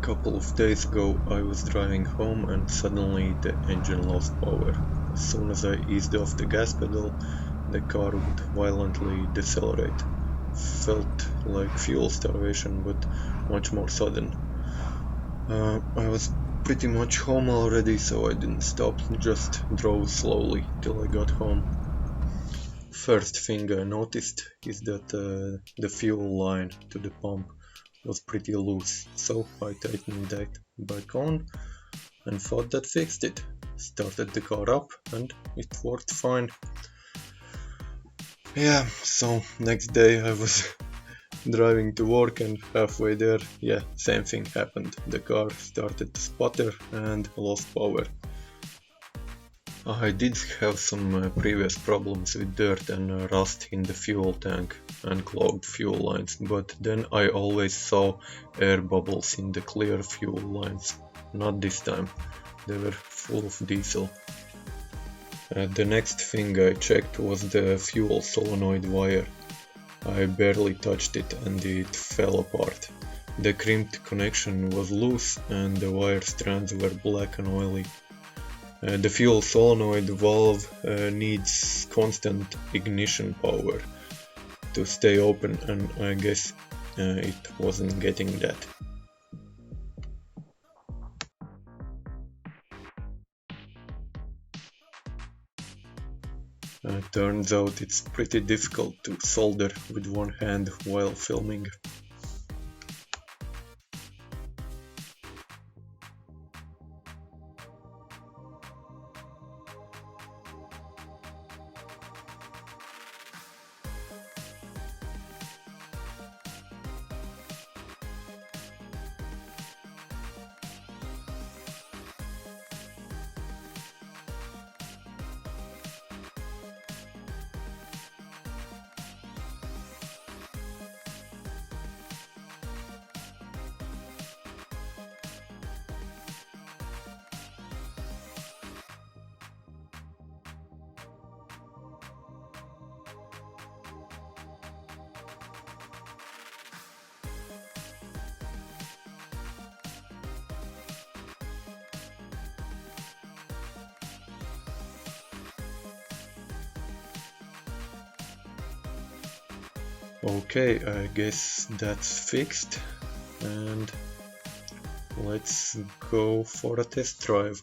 couple of days ago I was driving home and suddenly the engine lost power. As soon as I eased off the gas pedal, the car would violently decelerate. Felt like fuel starvation, but much more sudden. I was pretty much home already, so I didn't stop, just drove slowly till I got home. First thing I noticed is that the fuel line to the pump was pretty loose, so I tightened that back on and thought that fixed it. Started the car up and it worked fine. Yeah, so next day I was driving to work and halfway there, same thing happened. The car started to sputter and lost power. I did have some previous problems with dirt and rust in the fuel tank and clogged fuel lines, but then I always saw air bubbles in the clear fuel lines. Not this time, they were full of diesel. The next thing I checked was the fuel solenoid wire. I barely touched it and it fell apart. The crimped connection was loose and the wire strands were black and oily. The fuel solenoid valve needs constant ignition power to stay open, and I guess it wasn't getting that. Turns out it's pretty difficult to solder with one hand while filming. Okay, I guess that's fixed, and let's go for a test drive.